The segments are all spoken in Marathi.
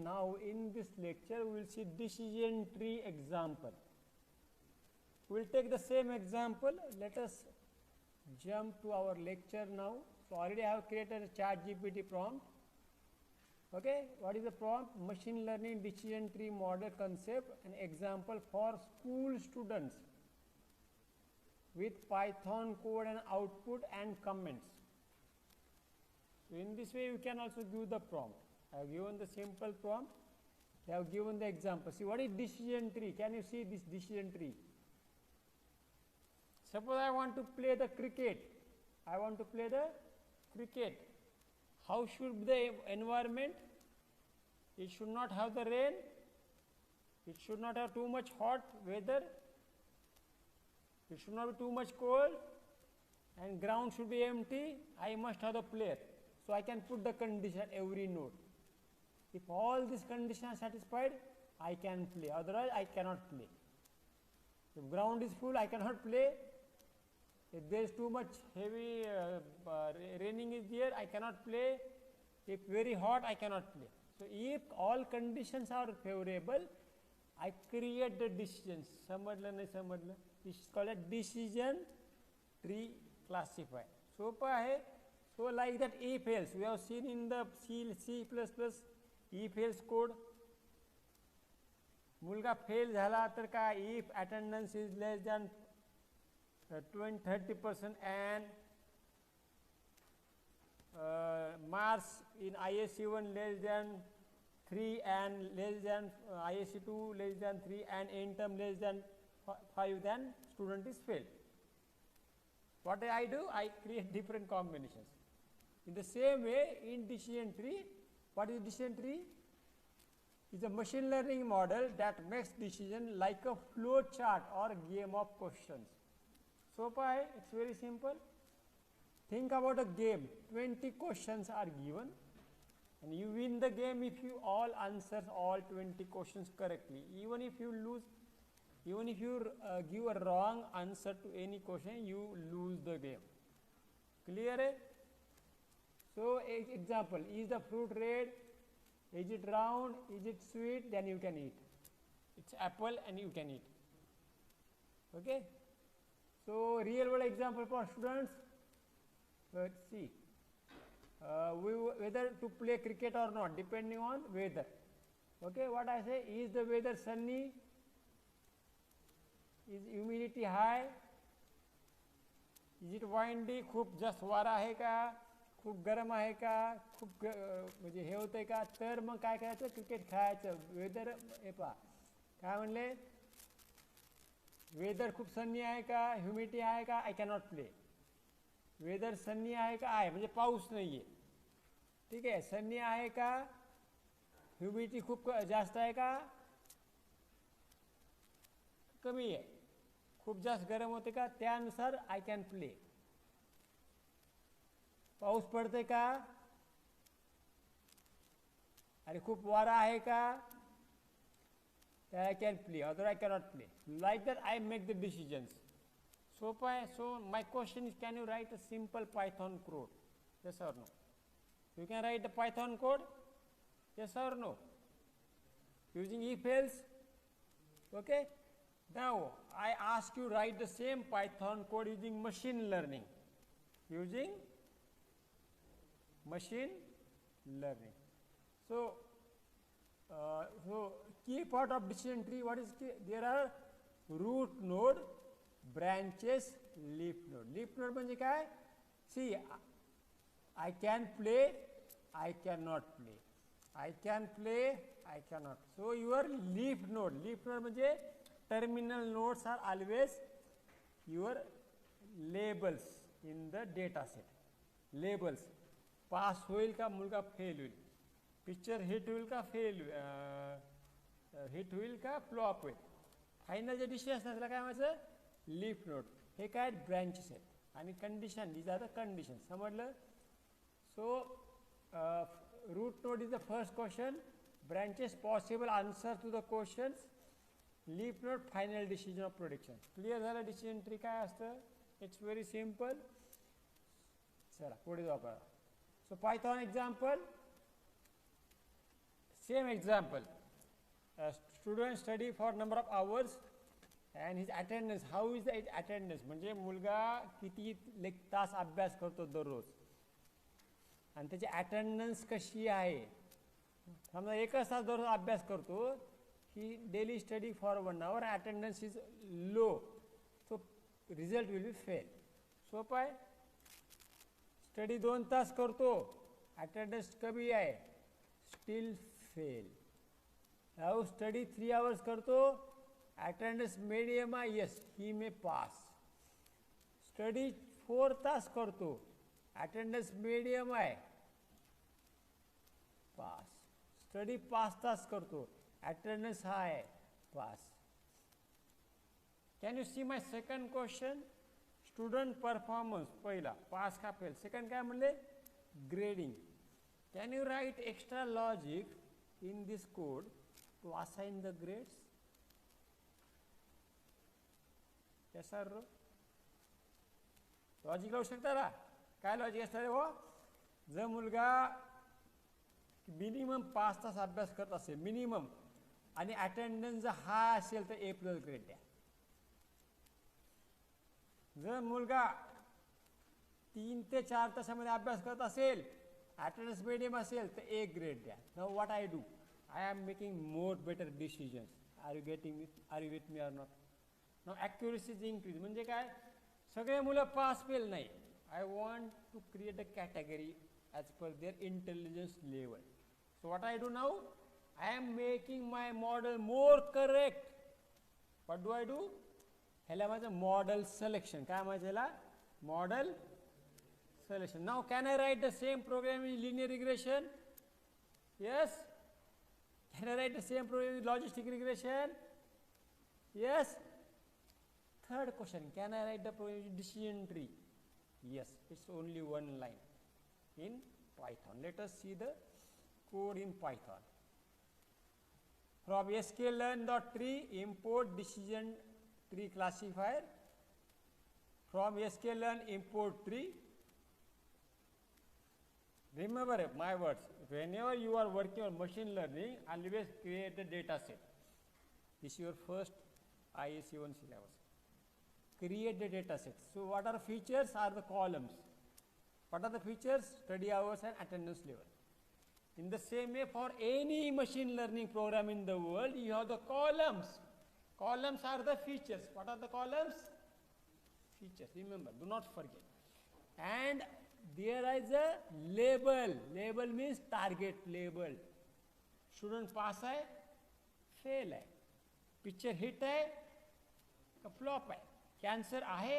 Now in this lecture we will see decision tree example. We will take the same example. Let us jump to our lecture now. So already I have created a ChatGPT prompt. Okay, what is the prompt? Machine learning decision tree model concept, an example for school students with Python code and output and comments. So in this way you can also give the prompt. I have given the simple prompt. I have given the example. See, what is decision tree? Can you see this decision tree? Suppose I want to play the cricket. I want to play the cricket. How should the environment? It should not have the rain. It should not have too much hot weather. It should not be too much cold. And ground should be empty. I must have the player. So I can put the condition every node. If all these conditions are satisfied, I can play. Otherwise, I cannot play. If ground is full, I cannot play. If there is too much heavy raining is there, I cannot play. If very hot, I cannot play. So if all conditions are favorable, I create the decisions. This is called a decision tree classifier. So like that if else, we have seen in the C++ if else code. मुलगा फेल झाला तर काय, if attendance is less than 30% and marks in ISC1 less than 3 and less than ISC2 less than 3 and in term less than 5, then student is failed. What I do? I create different combinations. In the same way, in decision tree, what is decision tree? It's a machine learning model that makes decision like a flow chart or game of questions. So it's very simple. Think about a game. 20 questions are given and you win the game if you all answer all 20 questions correctly. Even if you lose, even if you give a wrong answer to any question, you lose the game. Clear? So example, is the fruit red? Is it round? Is it sweet? Then you can eat. It's apple and you can eat. Okay? So real world example for students. Let's see. Whether to play cricket or not, depending on weather. Okay, what I say, is the weather sunny? Is humidity high? Is it windy? खूप जास्त वारा आहे का? खूप गरम आहे का? खूप म्हणजे हे होतंय का? तर मग काय करायचं? क्रिकेट खेळायचं. वेदर हे पहा काय म्हणले, वेदर खूप सन्नी आहे का, ह्युमिडिटी आहे का, I cannot play. Weather sunny आहे का, आहे म्हणजे पाऊस नाही आहे, ठीक आहे. सन्नी आहे का, ह्युमिडिटी खूप जास्त आहे का, कमी आहे, खूप जास्त गरम होते का, त्यानुसार आय कॅन प्ले. पाऊस पडते का, अरे खूप वारा आहे का, I can play, otherwise I cannot play. Like that I make the decisions. So my question is, can you write a simple Python code? Yes or no? You can write the Python code? Yes or no? Using if else? Okay? Now I ask you write the same Python code using machine learning. Using machine learning. So key part of decision tree, what is key? There are root node, branches, leaf node. Leaf node म्हणजे काय? See, I can play, I cannot play. I can play, I cannot. So your leaf node म्हणजे terminal nodes are always your labels in the data set. Labels. Pass होईल का, मुलगा फेल होईल. पिक्चर हिट होईल का, फेल हिट होईल का, फ्लॉप होईल. फायनल जे डिसिजन असतात त्याला काय म्हणायचं, लीफ नोड. हे काय ब्रँचेस आहेत आणि condition, these are the condition. समजलं? So root node is the first question, branches possible answer to the questions, leaf node final decision of prediction. Clear झालं डिसिजन ट्री काय असतं? It's very simple. चला पुढे जाऊ आपण. So Python example, Same example. A student study for number of hours and his attendance. How is the attendance? म्हणजे मुलगा किती तास अभ्यास करतो दररोज आणि त्याची अटेंडन्स कशी आहे. समजा एकच तास दररोज अभ्यास करतो, he daily study for 1 hour, attendance is low, so result will be fail. सोपं आहे. स्टडी 2 तास करतो, अटेंडन्स कमी आहे, स्टील फेल. अब स्टडी 3 hours करतो, अटेंडन्स मीडियम आहे, yes he may pass. Study 4 तास करतो, अटेंडन्स मीडियम आहे, पास. स्टडी 5 तास करतो, attendance high, pass. Can you see my second question? Student performance पहिला पास का फेल. सेकंड काय म्हणले? Grading. Can you write extra logic in this code to assign the grades? Yes sir. Logic लावू शकता का? काय लॉजिक असणार हो? जर मुलगा मिनिमम 5 तास अभ्यास करत असेल मिनिमम आणि अटेंडन्स जर हा असेल तर A+ ग्रेड द्या. जर मुलगा 3 ते 4 तासामध्ये अभ्यास करत असेल, अटेंडन्स मीडियम असेल तर A ग्रेड द्या. Now what I do? I am making more better decisions. Are you getting it? Are you with me or not? Now accuracy is increased. म्हणजे काय? सगळे मुलं पास फेल नाही. I want to create a category as per their intelligence level. So what I do now? I am making my model more correct. What do I do? ह्याला माझं model selection. काय माझं ह्याला? Model selection. Now can I write the same program in linear regression? Yes. Can I write the same program in logistic regression? Yes. Third question, can I write the program in decision tree? Yes, it's only one line in Python. Let us see the code in Python. From sklearn.tree, import decision tree classifier. From sklearn, import tree. Remember my words, whenever you are working on machine learning, always create a data set. This is your first ISC1 syllabus. Create the data set. So what are features? Are the columns. What are the features? Study hours and attendance level. In the same way, for any machine learning program in the world, you have the columns. Columns are the features. What are the columns? Features. Remember, do not forget. And there is a label. Label means target label. Student pass है, fail है, picture hit है, flop है, cancer आहे,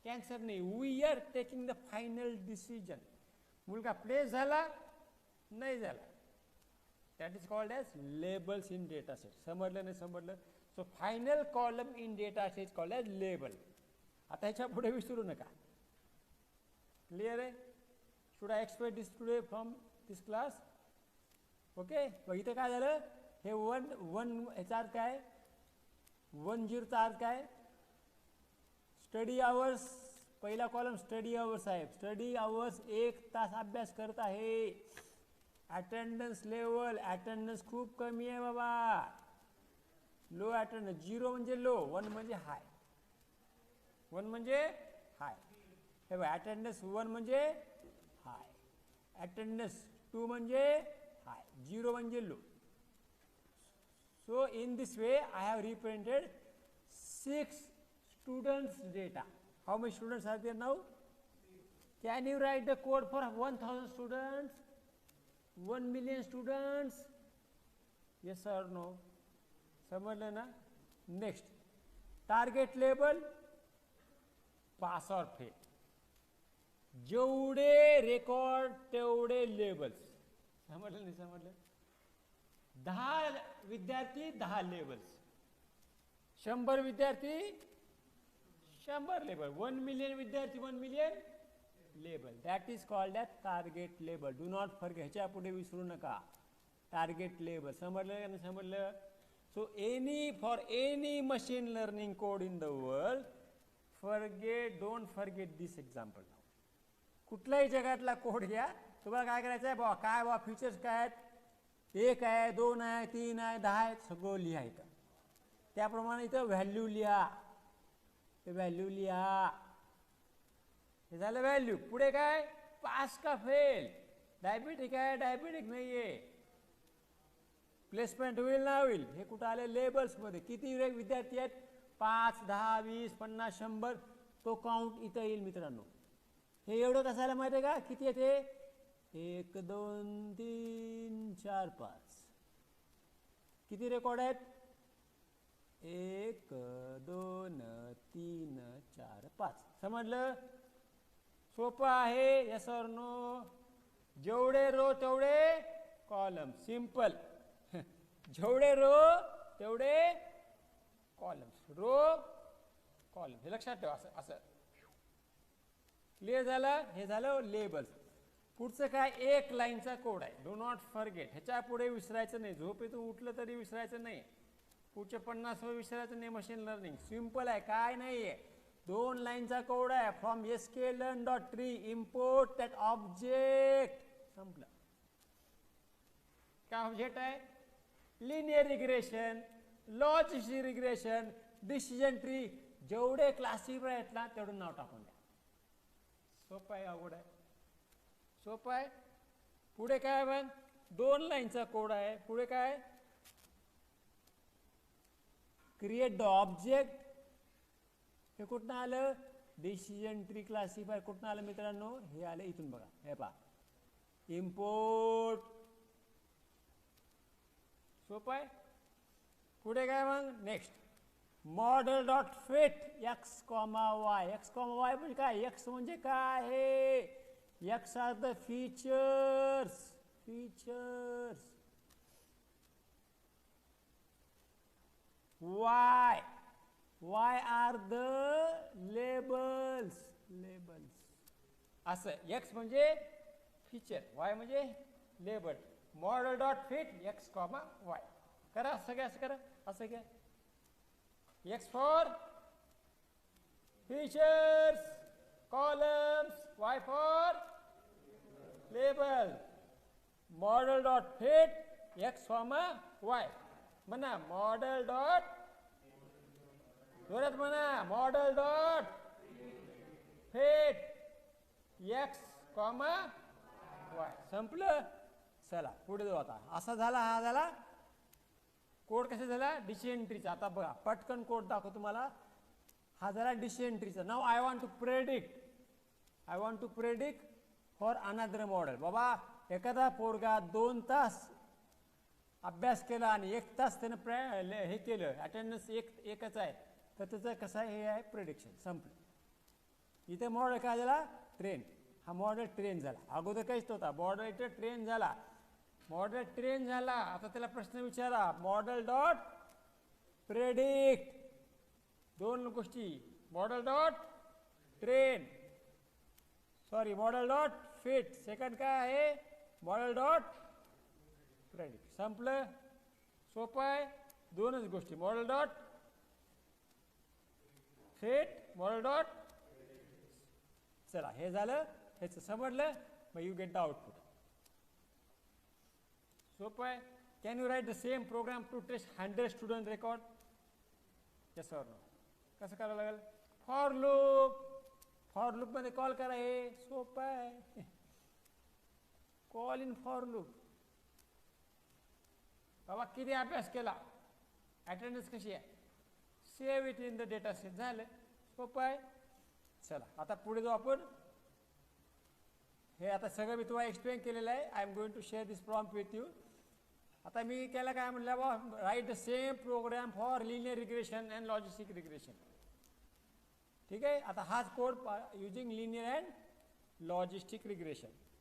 cancer नहीं. We are taking the final decision. मुलगा place झाला, नहीं झाला. That is called as labels in data set. समजलं नाही समजलं? So final column in data set is called as label. आता ह्याच्या पुढे विसरू नका. Clear है? Should I expect this today from this class? Okay? मग इथे काय झालं? हे 1 याचा अर्थ काय? 10 चा अर्थ काय? Study hours. पहिला कॉलम स्टडी आवर्स आहे. स्टडी आवर्स 1 तास अभ्यास करत आहे. अटेंडन्स लेवल, अटेंडन्स खूप कमी आहे बाबा. Low attendance. 0 म्हणजे लो, 1 म्हणजे हाय. 1 म्हणजे हाय. हे बघा, अटेंडन्स 1 म्हणजे हाय, अटेंडन्स 2 म्हणजे हाय, 0 म्हणजे low. So in this way I have represented 6 students data. How many students are there now? Can you write the code for 1000 students? 1 million students? Yes or no? समझले ना? Next, target label, pass or fail. जेवढे रेकॉर्ड तेवढे लेबल्स. समजलं नाही समजलं? 10 विद्यार्थी 10 लेबल्स, 100 विद्यार्थी 100 लेबल, 1 million विद्यार्थी 1 million label. That is called at target label. Do not forget. ह्याच्या पुढे विसरू नका. Target label. समजलं का नाही समजलं? So for any machine learning code in the world, don't forget this example. कुठल्याही जगातला कोड घ्या, तुम्हाला काय करायचं आहे बाबा, काय बाबा फीचर्स काय आहेत, 1 आहे, 2 आहे, 3 आहे, 10 आहे, सगळं लिहा इथं. त्याप्रमाणे इथं व्हॅल्यू लिहा, व्हॅल्यू लिहा. हे झालं व्हॅल्यू. पुढे काय, पास का फेल. डायबिटिक आहे, डायबिटिक नाहीये, प्लेसमेंट होईल ना होईल. हे कुठं आले, लेबल्समध्ये. किती विद्यार्थी आहेत, 5, 10, 20, 50, 100, तो काउंट इथं येईल मित्रांनो. हे एवढं कसायला माहिती आहे का, किती येते, 1, 2, 3, 4, 5. किती रेकॉर्ड आहेत, 1, 2, 3, 4, 5. समजलं, सोपं आहे. यस और नो. जेवढे रो तेवढे कॉलम, सिंपल. जेवढे रो तेवढे कॉलम्स, रो कॉलम, हे लक्षात ठेवा. असं असं क्लिअर झालं. हे झालं लेबल्स. पुढचं काय, एक लाईनचा कोड आहे. Do not forget. ह्याच्या पुढे विसरायचं नाही. झोपेतून उठलं तरी विसरायचं नाही. पुढचे 50 विसरायचं नाही. मशीन लर्निंग सिंपल आहे, काय नाही आहे. 2 लाईनचा कोड आहे. From sklearn.tree import that object. संपलं. काय ऑब्जेक्ट आहे, linear regression, logistic regression, decision tree. जेवढे क्लासिफायर आहेत ना तेवढं नाव टाकून द्या. सोपं आहे, अवघड आहे, सोपं आहे. पुढे काय मग, 2 लाईनचा कोड आहे. पुढे काय, क्रिएट द ऑब्जेक्ट. हे कुठनं आलं, डिसिजन ट्री क्लासिफायर कुठनं आलं मित्रांनो, हे आलं इथून बघा. हे पहा, इम्पोर्ट. सोपं आहे. पुढे काय मग, next model dot fit x comma y. X comma y म्हणजे काय, एक्स म्हणजे काय आहे, x are the features, features. Y, y are the labels, labels. असं एक्स म्हणजे फीचर, वाय म्हणजे label. Model dot fit x comma y. करा असं घ्या, असं करा, असं घ्या. X for features columns, y for label. Model dot fit x comma y. म्हणा मॉडेल डॉट, जोरात म्हणा, model dot fit x comma Y. संपलं. चला पुढे जाऊ. आता असा झाला, हा झाला कोड. कसा झाला, डिसिजन ट्रीचा. आता बघा पटकन कोड दाखव तुम्हाला. हा झाला डिसिजन ट्रीचा. नाव I want to predict, I want to predict for another model. बाबा एखादा पोरगा 2 तास अभ्यास केला आणि 1 तास त्यानं हे केलं, अटेंडन्स एकच आहे, तर त्याचं कसं आहे, हे आहे प्रेडिक्शन. संपलं. इथे मॉडेल काय झाला, ट्रेन. हा मॉडेल ट्रेन झाला. अगोदर काहीच नव्हता, मॉडेल इथे ट्रेन झाला. मॉडेल ट्रेन झाला. आता त्याला प्रश्न विचारा, मॉडेल डॉट प्रेडिक्ट. 2 गोष्टी, model dot train, sorry model dot fit. Second काय आहे, मॉडेल डॉट प्रेडिक्ट. संपलं. सोपं आहे. 2च गोष्टी, model dot fit, model dot. चला हे झालं, ह्याचं समजलं. मग यू गेट द आउटपुट. सोपं आहे. Can you write the same program to test 100 student record. Yes और नो. कसं करावं लागेल, फॉर लूप. फॉर लूप मध्ये कॉल करा. हे सोपं आहे. Call in for loop. बाबा किती अभ्यास केला, अटेंडन्स कशी आहे, save it in the data set. झालं. सोपं आहे. चला आता पुढे जाऊ आपण. हे आता सगळं मी तुम्हाला एक्सप्लेन केलेलं आहे. I am going to share this prompt with you. आता मी केलं काय म्हणलं, बा write the same program for linear regression and logistic regression. ठीक आहे. आता हाच code using linear and logistic regression.